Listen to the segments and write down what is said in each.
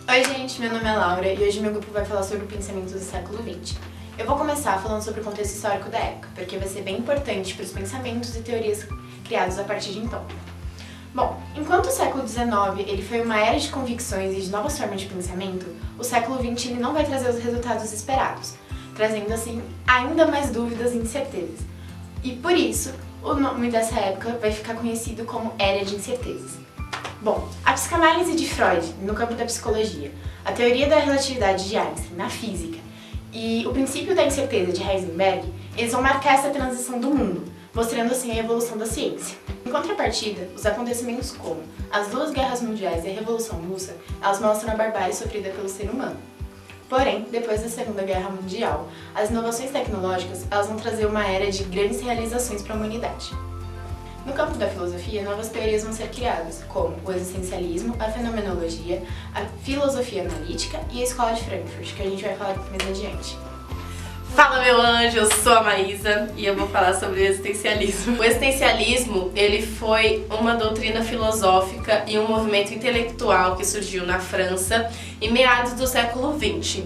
Oi gente, meu nome é Laura e hoje meu grupo vai falar sobre o pensamento do século XX. Eu vou começar falando sobre o contexto histórico da época, porque vai ser bem importante para os pensamentos e teorias criados a partir de então. Bom, enquanto o século XIX ele foi uma era de convicções e de novas formas de pensamento, o século XX ele não vai trazer os resultados esperados, trazendo assim ainda mais dúvidas e incertezas. E por isso, o nome dessa época vai ficar conhecido como Era de Incertezas. Bom, a psicanálise de Freud, no campo da psicologia, a teoria da relatividade de Einstein, na física, e o princípio da incerteza de Heisenberg, eles vão marcar essa transição do mundo, mostrando assim a evolução da ciência. Em contrapartida, os acontecimentos como as duas guerras mundiais e a Revolução Russa, elas mostram a barbárie sofrida pelo ser humano. Porém, depois da Segunda Guerra Mundial, as inovações tecnológicas elas vão trazer uma era de grandes realizações para a humanidade. No campo da filosofia, novas teorias vão ser criadas, como o existencialismo, a fenomenologia, a filosofia analítica e a escola de Frankfurt, que a gente vai falar mais adiante. Fala meu anjo, eu sou a Maísa e eu vou falar sobre o existencialismo. O existencialismo, ele foi uma doutrina filosófica e um movimento intelectual que surgiu na França em meados do século XX.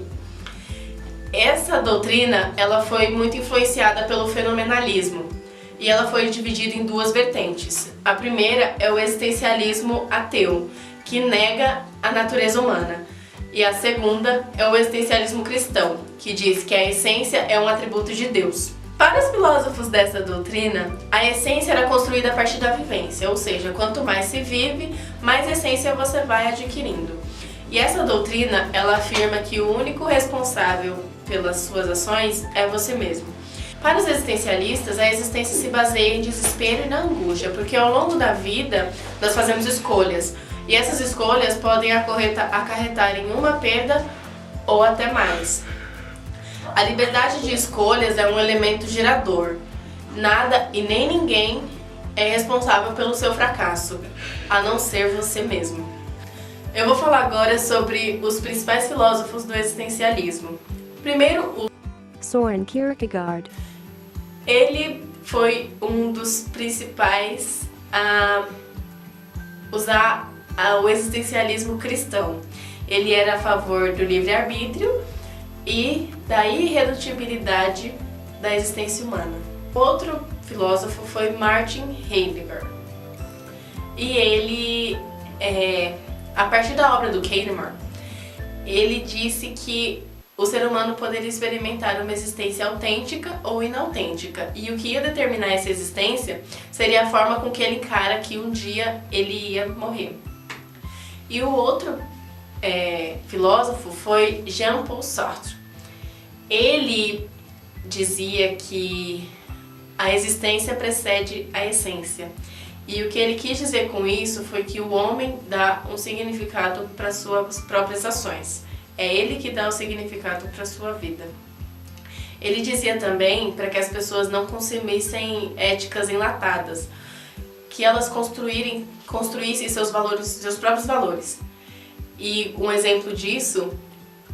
Essa doutrina, ela foi muito influenciada pelo fenomenalismo e ela foi dividida em duas vertentes. A primeira é o existencialismo ateu, que nega a natureza humana. E a segunda é o existencialismo cristão, que diz que a essência é um atributo de Deus. Para os filósofos dessa doutrina, a essência era construída a partir da vivência, ou seja, quanto mais se vive, mais essência você vai adquirindo. E essa doutrina, ela afirma que o único responsável pelas suas ações é você mesmo. Para os existencialistas, a existência se baseia em desespero e na angústia, porque ao longo da vida nós fazemos escolhas. E essas escolhas podem acarretar em uma perda ou até mais. A liberdade de escolhas é um elemento gerador. Nada e nem ninguém é responsável pelo seu fracasso, a não ser você mesmo. Eu vou falar agora sobre os principais filósofos do existencialismo. Primeiro, o Søren Kierkegaard. Ele foi um dos principais a usar o existencialismo cristão. Ele era a favor do livre-arbítrio e da irredutibilidade da existência humana. Outro filósofo foi Martin Heidegger. E ele, a partir da obra do Kahneman, ele disse que o ser humano poderia experimentar uma existência autêntica ou inautêntica, e o que ia determinar essa existência seria a forma com que ele encara que um dia ele ia morrer. E o outro filósofo foi Jean-Paul Sartre. Ele dizia que a existência precede a essência. E o que ele quis dizer com isso foi que o homem dá um significado para suas próprias ações. É ele que dá o significado para a sua vida. Ele dizia também para que as pessoas não consumissem éticas enlatadas, que elas construíssem seus valores, seus próprios valores. E um exemplo disso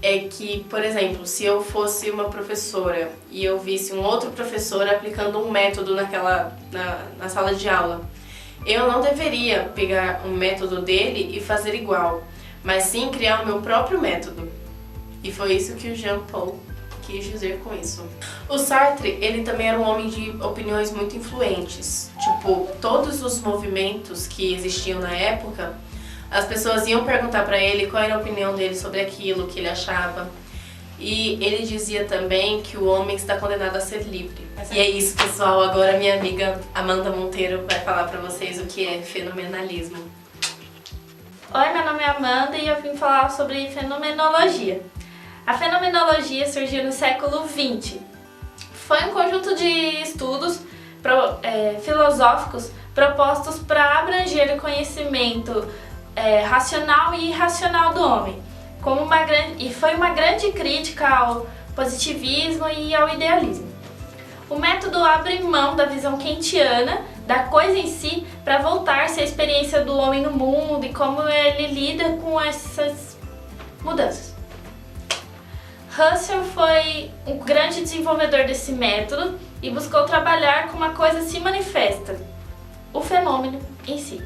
é que, por exemplo, se eu fosse uma professora e eu visse um outro professor aplicando um método na sala de aula, eu não deveria pegar um método dele e fazer igual, mas sim criar o meu próprio método. E foi isso que o Jean-Paul quis dizer com isso. O Sartre, ele também era um homem de opiniões muito influentes. Tipo, todos os movimentos que existiam na época, as pessoas iam perguntar para ele qual era a opinião dele sobre aquilo que ele achava. E ele dizia também que o homem está condenado a ser livre. E é isso, pessoal. Agora minha amiga Amanda Monteiro vai falar para vocês o que é fenomenalismo. Oi, meu nome é Amanda e eu vim falar sobre fenomenologia. A fenomenologia surgiu no século XX. Foi um conjunto de estudos filosóficos propostos para abranger o conhecimento racional e irracional do homem, e foi uma grande crítica ao positivismo e ao idealismo. O método abre mão da visão kantiana da coisa em si para voltar-se à experiência do homem no mundo e como ele lida com essas mudanças. Husserl foi um grande desenvolvedor desse método e buscou trabalhar como a coisa se manifesta, o fenômeno em si.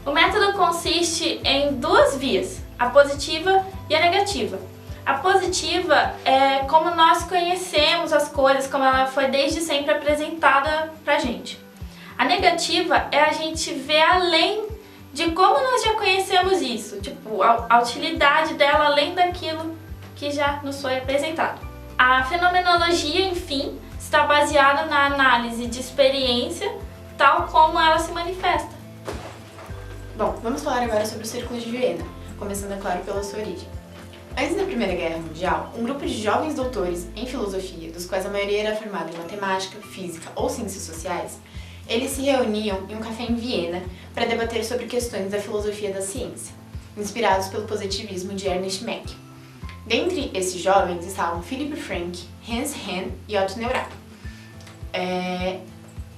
O método consiste em duas vias, a positiva e a negativa. A positiva é como nós conhecemos as coisas, como ela foi desde sempre apresentada pra gente. A negativa é a gente ver além de como nós já conhecemos isso, tipo, a utilidade dela além daquilo que já nos foi apresentado. A fenomenologia, enfim, está baseada na análise de experiência, tal como ela se manifesta. Bom, vamos falar agora sobre o Círculo de Viena, começando, é claro, pela sua origem. Antes da Primeira Guerra Mundial, um grupo de jovens doutores em filosofia, dos quais a maioria era formada em matemática, física ou ciências sociais, eles se reuniam em um café em Viena para debater sobre questões da filosofia da ciência, inspirados pelo positivismo de Ernest Mach. Dentre esses jovens estavam Philipp Frank, Hans Hahn e Otto Neurath.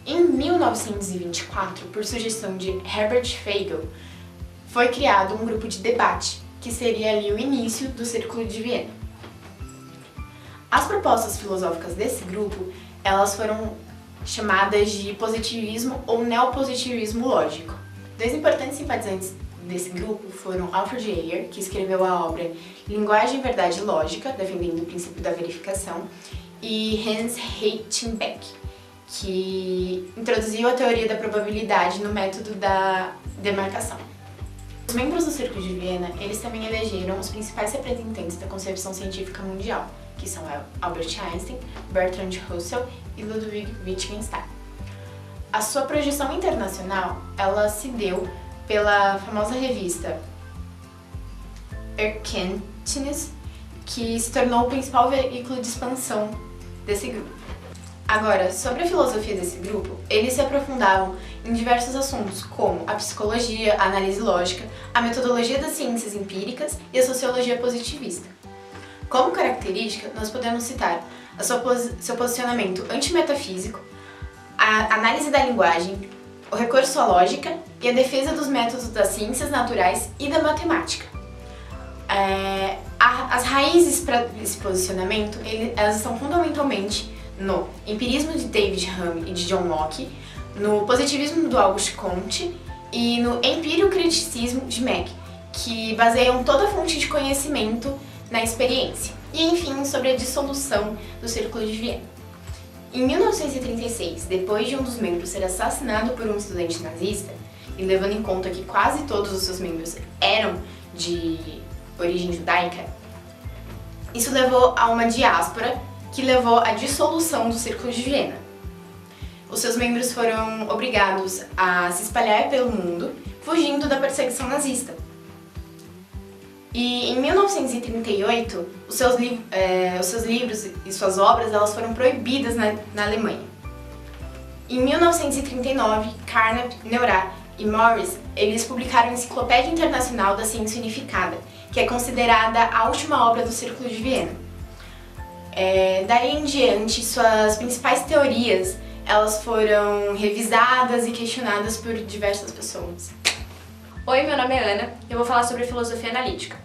Em 1924, por sugestão de Herbert Feigl, foi criado um grupo de debate, que seria ali o início do Círculo de Viena. As propostas filosóficas desse grupo, elas foram chamadas de positivismo ou neopositivismo lógico. Dois importantes simpatizantes desse grupo foram Alfred Ayer, que escreveu a obra Linguagem, Verdade e Lógica, defendendo o princípio da verificação, e Hans Heyting Beck, que introduziu a teoria da probabilidade no método da demarcação. Os membros do Círculo de Viena, eles também elegeram os principais representantes da concepção científica mundial, que são Albert Einstein, Bertrand Russell e Ludwig Wittgenstein. A sua projeção internacional, ela se deu pela famosa revista Erkenntnis, que se tornou o principal veículo de expansão desse grupo. Agora, sobre a filosofia desse grupo, eles se aprofundavam em diversos assuntos, como a psicologia, a análise lógica, a metodologia das ciências empíricas e a sociologia positivista. Como característica, nós podemos citar seu posicionamento antimetafísico, a análise da linguagem, o recurso à lógica e a defesa dos métodos das ciências naturais e da matemática. As raízes para esse posicionamento, elas estão fundamentalmente no empirismo de David Hume e de John Locke, no positivismo do Auguste Comte e no empírio-criticismo de Mach, que baseiam toda a fonte de conhecimento na experiência. E, enfim, sobre a dissolução do Círculo de Viena. Em 1936, depois de um dos membros ser assassinado por um estudante nazista, e levando em conta que quase todos os seus membros eram de origem judaica, isso levou a uma diáspora que levou à dissolução do Círculo de Viena. Os seus membros foram obrigados a se espalhar pelo mundo, fugindo da perseguição nazista. E em 1938, os seus livros e suas obras elas foram proibidas na Alemanha. Em 1939, Carnap, Neurath e Morris eles publicaram a Enciclopédia Internacional da Ciência Unificada, que é considerada a última obra do Círculo de Viena. Daí em diante, suas principais teorias elas foram revisadas e questionadas por diversas pessoas. Oi, meu nome é Ana e eu vou falar sobre a filosofia analítica.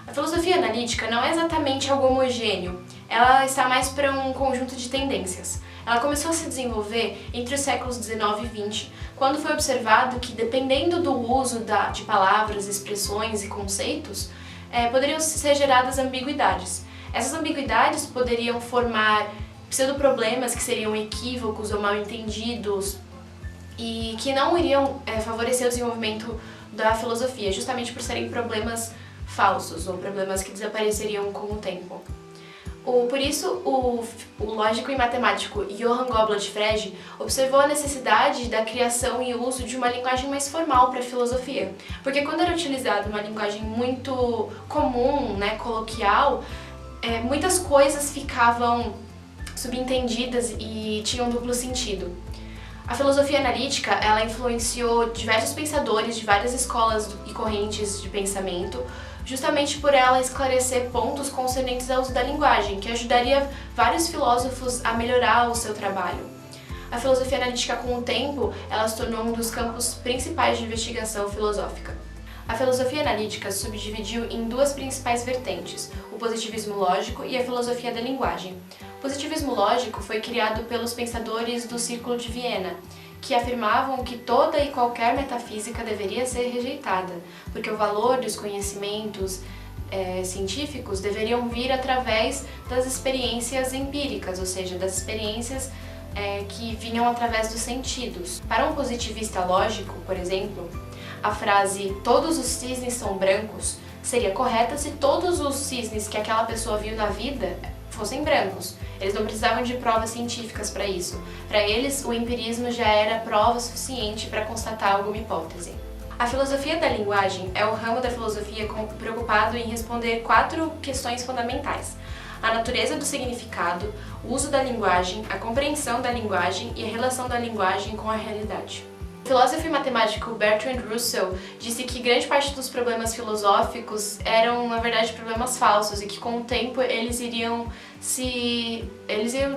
A filosofia analítica não é exatamente algo homogêneo, ela está mais para um conjunto de tendências. Ela começou a se desenvolver entre os séculos 19 e 20, quando foi observado que, dependendo do uso de palavras, expressões e conceitos, poderiam ser geradas ambiguidades. Essas ambiguidades poderiam formar pseudoproblemas que seriam equívocos ou mal entendidos e que não iriam favorecer o desenvolvimento da filosofia, justamente por serem problemas falsos ou problemas que desapareceriam com o tempo. Por isso, o lógico e matemático Johann Gottlob Frege observou a necessidade da criação e uso de uma linguagem mais formal para a filosofia, porque quando era utilizada uma linguagem muito comum, coloquial, muitas coisas ficavam subentendidas e tinham duplo sentido. A filosofia analítica, ela influenciou diversos pensadores de várias escolas e correntes de pensamento, justamente por ela esclarecer pontos concernentes ao uso da linguagem, que ajudaria vários filósofos a melhorar o seu trabalho. A filosofia analítica, com o tempo, ela se tornou um dos campos principais de investigação filosófica. A filosofia analítica se subdividiu em duas principais vertentes, o positivismo lógico e a filosofia da linguagem. O positivismo lógico foi criado pelos pensadores do Círculo de Viena, que afirmavam que toda e qualquer metafísica deveria ser rejeitada, porque o valor dos conhecimentos científicos deveriam vir através das experiências empíricas, ou seja, das experiências que vinham através dos sentidos. Para um positivista lógico, por exemplo, a frase "todos os cisnes são brancos" seria correta se todos os cisnes que aquela pessoa viu na vida fossem brancos. Eles não precisavam de provas científicas para isso. Para eles, o empirismo já era prova suficiente para constatar alguma hipótese. A filosofia da linguagem é o ramo da filosofia preocupado em responder 4 questões fundamentais: a natureza do significado, o uso da linguagem, a compreensão da linguagem e a relação da linguagem com a realidade. O filósofo e matemático Bertrand Russell disse que grande parte dos problemas filosóficos eram, na verdade, problemas falsos e que com o tempo eles iriam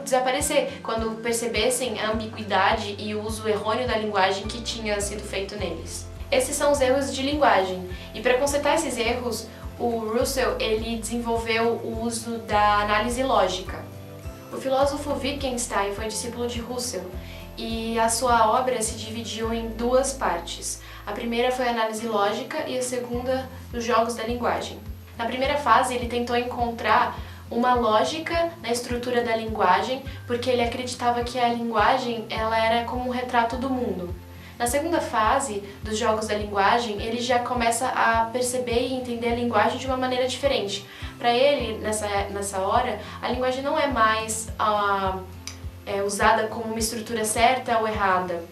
desaparecer quando percebessem a ambiguidade e o uso errôneo da linguagem que tinha sido feito neles. Esses são os erros de linguagem, e para consertar esses erros, o Russell ele desenvolveu o uso da análise lógica. O filósofo Wittgenstein foi discípulo de Russell, e a sua obra se dividiu em 2 partes. A primeira foi a análise lógica e a segunda, os jogos da linguagem. Na primeira fase, ele tentou encontrar uma lógica na estrutura da linguagem, porque ele acreditava que a linguagem ela era como um retrato do mundo. Na segunda fase dos jogos da linguagem, ele já começa a perceber e entender a linguagem de uma maneira diferente. Para ele, nessa hora, a linguagem não é mais usada como uma estrutura certa ou errada.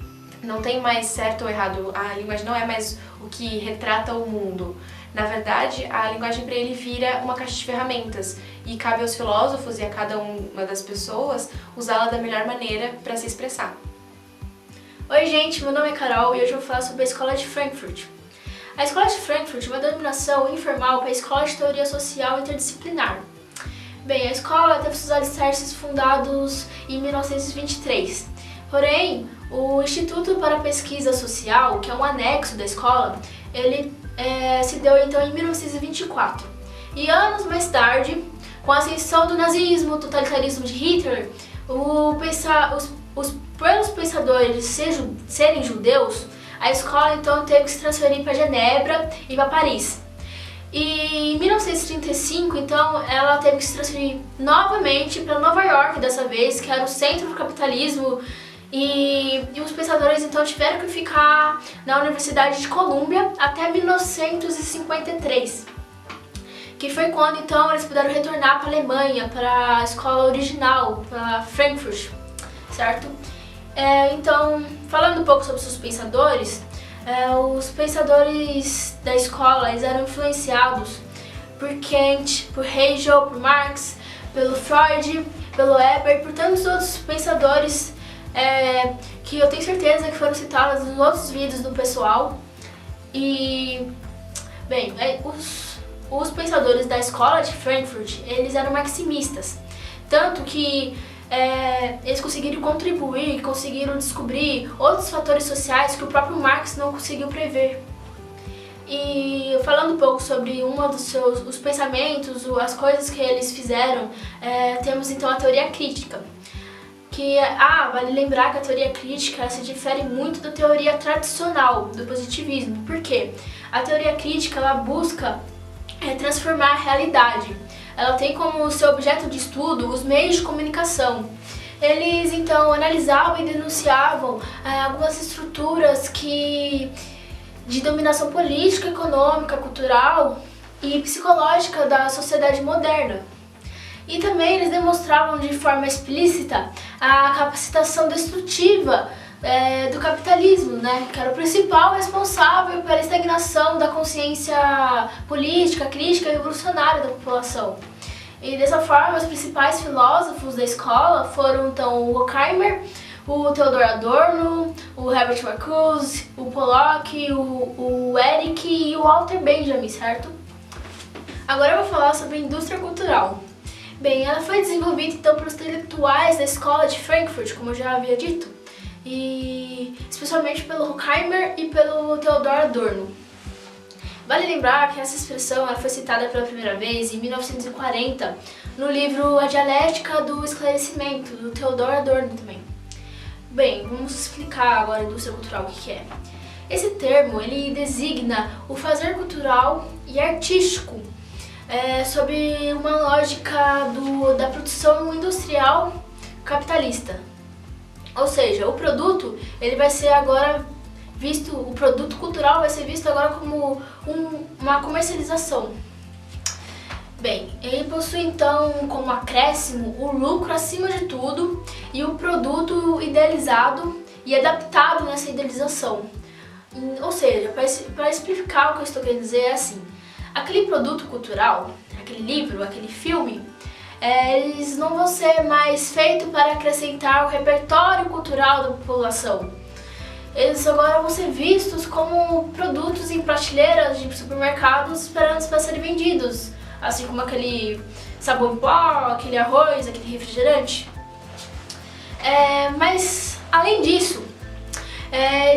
Não tem mais certo ou errado. A linguagem não é mais o que retrata o mundo. Na verdade, a linguagem para ele vira uma caixa de ferramentas e cabe aos filósofos e a cada uma das pessoas usá-la da melhor maneira para se expressar. Oi gente, meu nome é Carol e hoje eu vou falar sobre a Escola de Frankfurt. A Escola de Frankfurt é uma denominação informal para a Escola de Teoria Social Interdisciplinar. Bem, a escola teve seus alicerces fundados em 1923. Porém, o Instituto para a Pesquisa Social, que é um anexo da escola, ele se deu então em 1924. E anos mais tarde, com a ascensão do nazismo, o totalitarismo de Hitler, pelos pensadores serem judeus, a escola então teve que se transferir para Genebra e para Paris. E em 1935, então, ela teve que se transferir novamente para Nova York, dessa vez, que era o centro do capitalismo, e os pensadores então tiveram que ficar na Universidade de Colômbia até 1953, que foi quando então eles puderam retornar para a Alemanha, para a escola original, para Frankfurt, certo? Então, falando um pouco sobre os pensadores, os pensadores da escola eles eram influenciados por Kant, por Hegel, por Marx, pelo Freud, pelo Weber e por tantos outros pensadores que eu tenho certeza que foram citados nos outros vídeos do pessoal. E, bem, os pensadores da escola de Frankfurt, eles eram maximistas, tanto que eles conseguiram contribuir, conseguiram descobrir outros fatores sociais que o próprio Marx não conseguiu prever. E falando um pouco sobre os pensamentos, as coisas que eles fizeram, temos então a teoria crítica. Vale lembrar que a teoria crítica se difere muito da teoria tradicional, do positivismo. Por quê? A teoria crítica ela busca transformar a realidade. Ela tem como seu objeto de estudo os meios de comunicação. Eles então analisavam e denunciavam algumas estruturas de dominação política, econômica, cultural e psicológica da sociedade moderna. E também eles demonstravam de forma explícita a capacitação destrutiva do capitalismo, né, que era o principal responsável pela estagnação da consciência política, crítica e revolucionária da população. E dessa forma, os principais filósofos da escola foram então o Horkheimer, o Theodor Adorno, o Herbert Marcuse, o Pollock, o Eric e o Walter Benjamin, certo? Agora eu vou falar sobre a indústria cultural. Bem, ela foi desenvolvida então pelos intelectuais da escola de Frankfurt, como eu já havia dito, e especialmente pelo Horkheimer e pelo Theodor Adorno. Vale lembrar que essa expressão ela foi citada pela primeira vez em 1940 no livro A Dialética do Esclarecimento, do Theodor Adorno também. Bem, vamos explicar agora a indústria cultural o que é. Esse termo, ele designa o fazer cultural e artístico, sob uma lógica da produção industrial capitalista. Ou seja, o produto, ele vai ser agora visto, o produto cultural vai ser visto agora como uma comercialização. Bem, ele possui então como acréscimo o lucro acima de tudo e o produto idealizado e adaptado nessa idealização. Ou seja, para explicar o que eu estou querendo dizer é assim, aquele produto cultural, aquele livro, aquele filme, eles não vão ser mais feitos para acrescentar o repertório cultural da população. Eles agora vão ser vistos como produtos em prateleiras de supermercados esperando para serem vendidos, assim como aquele sabão em pó, aquele arroz, aquele refrigerante. Mas, além disso,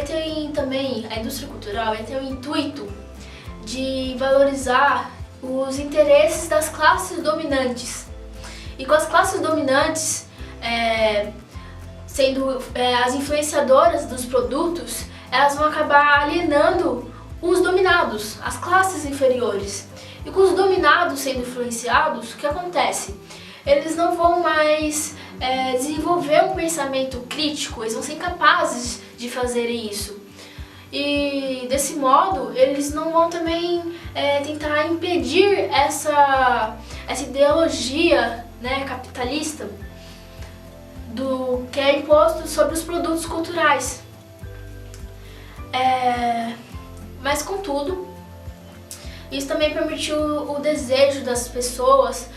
tem também a indústria cultural tem o intuito de valorizar os interesses das classes dominantes. E com as classes dominantes sendo as influenciadoras dos produtos, elas vão acabar alienando os dominados, as classes inferiores. E com os dominados sendo influenciados, o que acontece? Eles não vão mais desenvolver um pensamento crítico, eles vão ser incapazes de fazer isso. E desse modo, eles não vão também tentar impedir essa ideologia, né, capitalista do que é imposto sobre os produtos culturais. Mas contudo, isso também permitiu o desejo das pessoas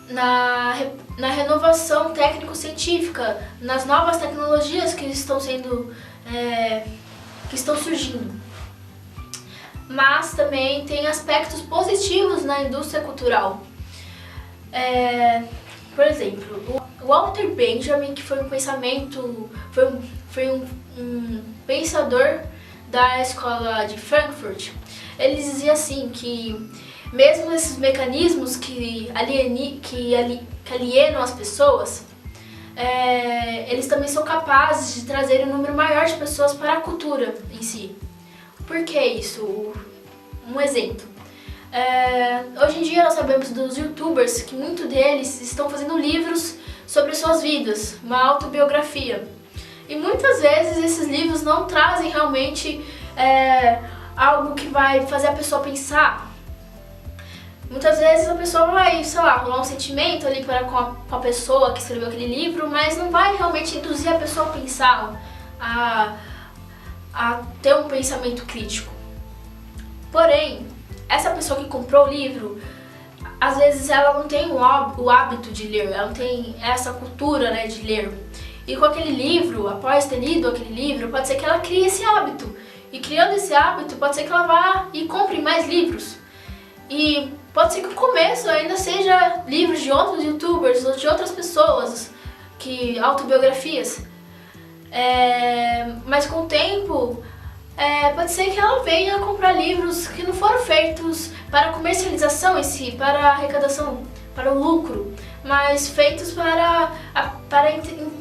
na renovação técnico-científica, nas novas tecnologias que estão surgindo. Mas também tem aspectos positivos na indústria cultural. Por exemplo, o Walter Benjamin, que foi um pensador da escola de Frankfurt, ele dizia assim que mesmo esses mecanismos que alienam as pessoas, eles também são capazes de trazer um número maior de pessoas para a cultura em si. Por que isso? Um exemplo. Hoje em dia nós sabemos dos youtubers que muitos deles estão fazendo livros sobre suas vidas, uma autobiografia. E muitas vezes esses livros não trazem realmente algo que vai fazer a pessoa pensar. Muitas vezes a pessoa vai, sei lá, rolar um sentimento ali com a pessoa que escreveu aquele livro, mas não vai realmente induzir a pessoa a pensar, a ter um pensamento crítico. Porém, essa pessoa que comprou o livro, às vezes ela não tem o hábito de ler, ela não tem essa cultura, né, de ler. E com aquele livro, após ter lido aquele livro, pode ser que ela crie esse hábito. E criando esse hábito, pode ser que ela vá e compre mais livros. E pode ser que no começo ainda seja livros de outros youtubers ou de outras pessoas, autobiografias. Mas com o tempo, pode ser que ela venha comprar livros que não foram feitos para comercialização em si, para arrecadação, para o lucro, mas feitos para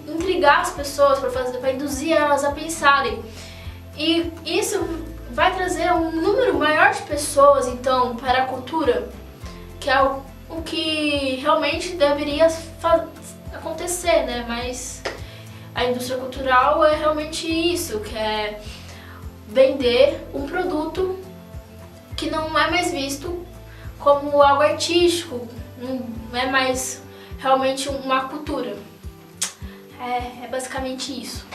intrigar as pessoas, para induzir elas a pensarem. E isso vai trazer um número maior de pessoas, então, para a cultura, que é o que realmente deveria acontecer, né? Mas a indústria cultural é realmente isso, que é vender um produto que não é mais visto como algo artístico, não é mais realmente uma cultura. É basicamente isso.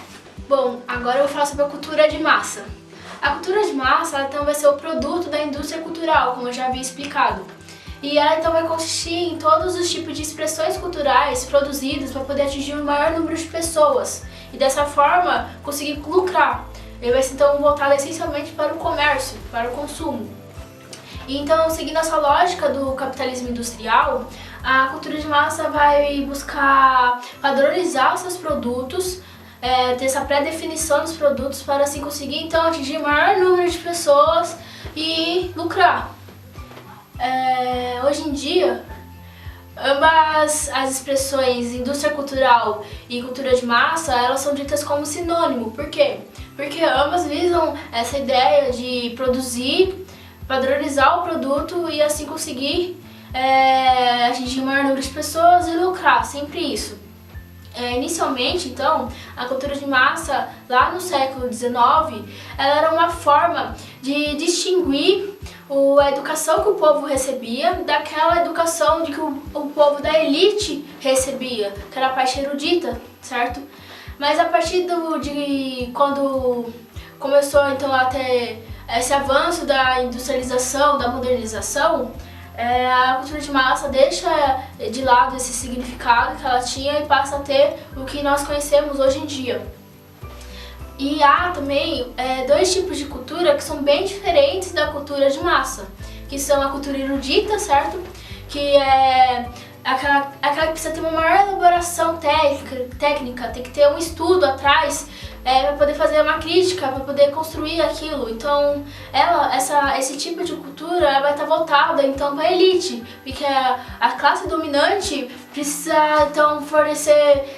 Bom, agora eu vou falar sobre a cultura de massa. A cultura de massa, ela então vai ser o produto da indústria cultural, como eu já havia explicado. E ela então vai consistir em todos os tipos de expressões culturais produzidas para poder atingir um maior número de pessoas e dessa forma conseguir lucrar. Ele vai ser então voltado essencialmente para o comércio, para o consumo. E então, seguindo essa lógica do capitalismo industrial, a cultura de massa vai buscar padronizar os seus produtos, ter essa pré-definição dos produtos para assim conseguir então atingir o maior número de pessoas e lucrar. Hoje em dia, Ambas as expressões indústria cultural e cultura de massa, elas são ditas como sinônimo. Por quê? Porque ambas visam essa ideia de produzir, padronizar o produto e assim conseguir atingir o maior número de pessoas e lucrar, sempre isso. Inicialmente, então, a cultura de massa, lá no século XIX, ela era uma forma de distinguir a educação que o povo recebia daquela educação de que o povo da elite recebia, que era a parte erudita, certo? Mas a partir de quando começou então a ter esse avanço da industrialização, da modernização, a cultura de massa deixa de lado esse significado que ela tinha e passa a ter o que nós conhecemos hoje em dia. E há também dois tipos de cultura que são bem diferentes da cultura de massa, que são a cultura erudita, certo? Que é aquela que precisa ter uma maior elaboração técnica, tem que ter um estudo atrás para poder fazer uma crítica, para poder construir aquilo. Então, esse tipo de cultura ela vai estar voltada então para a elite, porque a classe dominante precisa então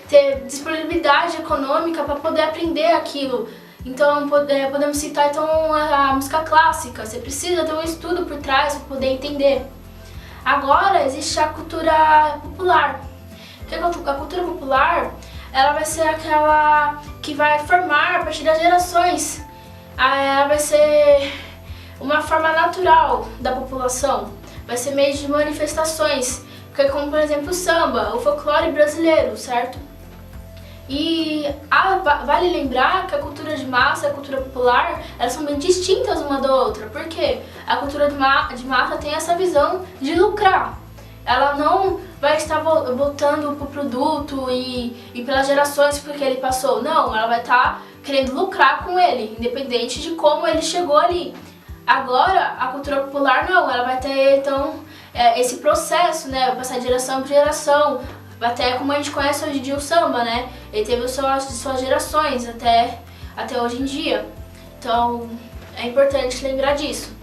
ter disponibilidade econômica para poder aprender aquilo. Então, podemos citar então a música clássica. Você precisa ter um estudo por trás para poder entender. Agora existe a cultura popular. A cultura popular ela vai ser aquela que vai formar a partir das gerações. Ela vai ser uma forma natural da população. Vai ser meio de manifestações, como por exemplo o samba, o folclore brasileiro, certo? E vale lembrar que a cultura de massa e a cultura popular, elas são bem distintas uma da outra. Por quê? A cultura de massa tem essa visão de lucrar. Ela não vai estar voltando para o produto e pelas gerações porque ele passou. Não, ela vai estar querendo lucrar com ele, independente de como ele chegou ali. Agora, a cultura popular não, ela vai ter então esse processo, né? Vai passar de geração para geração. Até como a gente conhece hoje em dia o samba, né? Ele teve suas gerações até hoje em dia. Então, é importante lembrar disso.